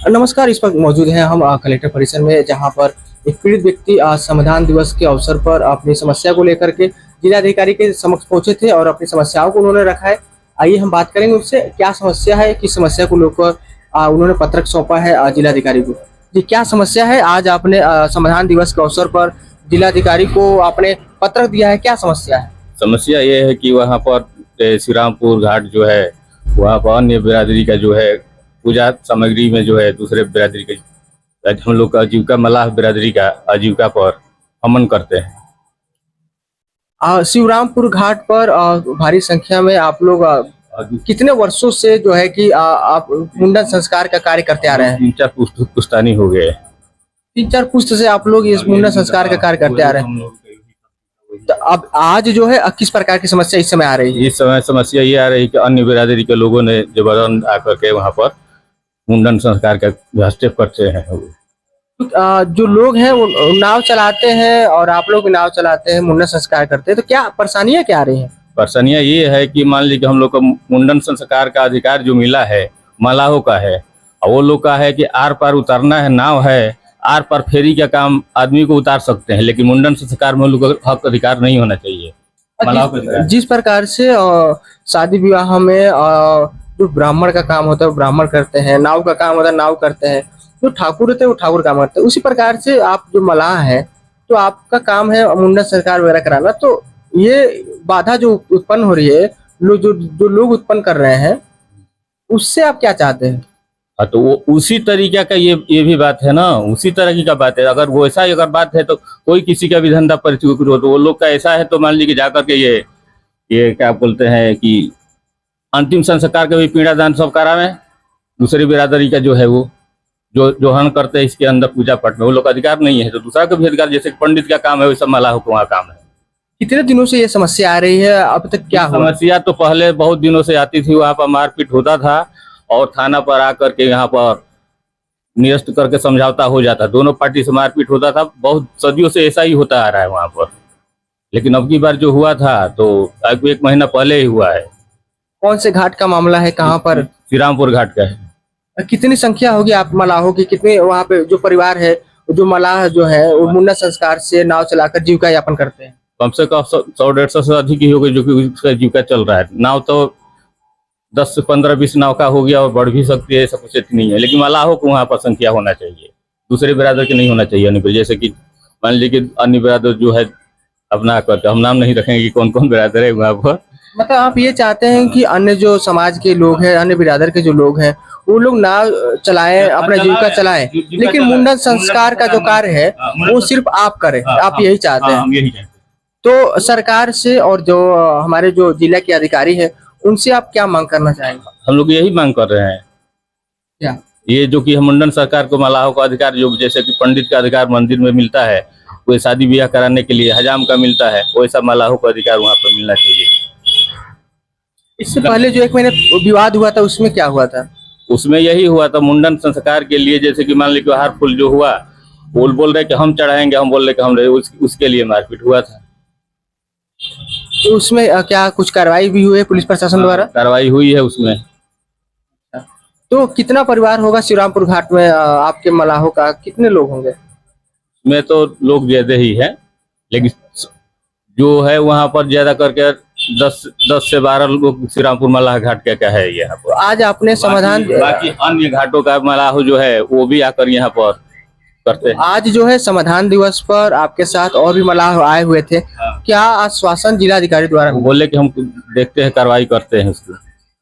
नमस्कार। इस वक्त मौजूद हैं हम कलेक्टर परिसर में, जहां पर एक पीड़ित व्यक्ति संविधान दिवस के अवसर पर अपनी समस्या को लेकर के जिलाधिकारी के समक्ष पहुंचे थे और अपनी समस्याओं को उन्होंने रखा है। आइए हम बात करेंगे उससे, क्या समस्या है, किस समस्या को लेकर उन्होंने पत्रक सौंपा है जिलाधिकारी को। जी, क्या समस्या है? आज आपने संविधान दिवस के अवसर पर जिलाधिकारी को आपने पत्रक दिया है, क्या समस्या है? समस्या ये है कि वहाँ पर श्री रामपुर घाट जो है, वहाँ पर अन्य बिरादरी का जो है पूजा सामग्री में जो है दूसरे बिरादरी के हम लोग का आजीविका मल्लाह बिरादरी का आजीविका पर हमन करते हैं। शिवरामपुर घाट पर भारी संख्या में आप लोग कितने वर्षों से जो है कि आप मुंडन संस्कार का कार्य करते आ रहे हैं? 3-4 पुश्तानी हो गए। 3-4 पुश्त से आप लोग इस मुंडन संस्कार का कार्य करते आ रहे हैं। तो अब आज जो है किस प्रकार की समस्या इस समय आ रही है? इस समय समस्या ये आ रही है कि अन्य बिरादरी के लोगों ने जबरन आकर के वहाँ पर मुंडन संस्कार का हस्तक्षेप करते हैं। जो लोग हैं वो नाव चलाते हैं और आप लोग भी नाव चलाते हैं, मुंडन संस्कार करते हैं, तो क्या परेशानियां क्या आ रही हैं? परेशानियां ये है कि मान लीजिए हम लोग को मुंडन संस्कार का अधिकार जो मिला है मलाहों का है, और वो लोग का है कि आर पार उतारना है, नाव है, आर पार फेरी का काम आदमी को उतार सकते हैं, लेकिन मुंडन संस्कार में लोग हक अधिकार नहीं होना चाहिए। जिस प्रकार से शादी विवाह में जो ब्राह्मण का काम होता है वो ब्राह्मण करते हैं, नाव का काम होता है नाव करते हैं, जो ठाकुर होते हैं वो ठाकुर काम करते हैं, उसी प्रकार से आप जो मलाह है तो आपका काम है मुंडन संस्कार वगैरह कराना। तो ये बाधा जो उत्पन्न हो रही है, जो लोग उत्पन्न कर रहे हैं, उससे आप क्या चाहते हैं? हाँ, तो वो उसी तरीके का ये भी बात है ना, उसी तरह की का बात है। अगर वो ऐसा अगर बात है तो कोई किसी का भी धंधा परिचय हो, तो वो लोग का ऐसा है तो मान लीजिए जाकर के ये क्या बोलते हैं कि अंतिम संस्कार का भी पीड़ादान सब करावे। दूसरी बिरादरी का जो है वो जो हन करते हैं इसके अंदर पूजा पाठ में वो लोग का अधिकार नहीं है, तो दूसरा का भी अधिकार, जैसे पंडित का काम है वैसा मलाह को वहाँ काम है। कितने दिनों से ये समस्या आ रही है? अब तक क्या समस्या तो पहले बहुत दिनों से आती थी, वहाँ पर मारपीट होता था और थाना पर आकर के यहाँ पर निरस्त करके समझौता हो जाता, दोनों पार्टी से मारपीट होता था। बहुत सदियों से ऐसा ही होता आ रहा है वहाँ पर, लेकिन अब की बार जो हुआ था तो 1 महीना पहले ही हुआ है। कौन से घाट का मामला है, कहाँ पर? श्री रामपुर घाट का है। कितनी संख्या होगी आप मलाहों की? कितने वहाँ पे जो परिवार है, जो मलाह जो है वो मुंडन संस्कार से नाव चलाकर जीविका यापन करते हैं? कम से कम 100-150 से अधिक ही हो गई जो कि उसका जीविका चल रहा है। नाव तो 10 से 15-20 नाव का हो गया और बढ़ भी सकती है, ऐसा कुछ नहीं है, लेकिन मलाहों को वहाँ पर संख्या होना चाहिए, दूसरे बिरादर के नहीं होना चाहिए। जैसे कि मान लीजिए अन्य बिरादर जो है अपना करते, हम नाम नहीं रखेंगे कि कौन कौन बिरादर है वहाँ पर। मतलब आप ये चाहते हैं कि अन्य जो समाज के लोग हैं, अन्य बिरादर के जो लोग हैं, वो लोग नाव चलाएं, अपना जीविका चलाएं, लेकिन मुंडन संस्कार का जो कार्य है वो सिर्फ आप करें, आप यही चाहते हैं? तो सरकार से और जो हमारे जो जिला के अधिकारी है उनसे आप क्या मांग करना चाहेंगे? हम लोग यही मांग कर रहे हैं क्या ये जो कि मुंडन सरकार को मलाहों का अधिकार, जो जैसे कि पंडित का अधिकार मंदिर में मिलता है, कोई शादी ब्याह कराने के लिए हजाम का मिलता है, वैसा मलाहों का अधिकार वहाँ पर मिलना चाहिए। इससे पहले जो 1 महीने विवाद हुआ था उसमें क्या हुआ था? उसमें यही हुआ था मुंडन संस्कार के लिए, जैसे कि मान लीजिए हार फूल जो हुआ, बोल रहे कि हम चढ़ाएंगे, हम बोल रहे कि हम रहे, उसके लिए मारपीट हुआ था। तो उसमें क्या कुछ कार्रवाई भी हुई है पुलिस प्रशासन द्वारा? कार्रवाई हुई है उसमें। तो कितना परिवार होगा शिवरामपुर घाट में? आपके मलाहों का कितने लोग होंगे? में तो लोग ज्यादा ही है, लेकिन जो है वहाँ पर ज्यादा करके 10 से 12 लोग श्री रामपुर मलाह घाट क्या है यहाँ पर। आज आपने समाधान, बाकी अन्य घाटों का मलाह जो है वो भी आकर यहाँ पर करते हैं। आज जो है संविधान दिवस पर आपके साथ और भी मलाह आए हुए थे, क्या आश्वासन जिलाधिकारी द्वारा? बोले कि हम देखते हैं, कार्रवाई करते हैं उसको।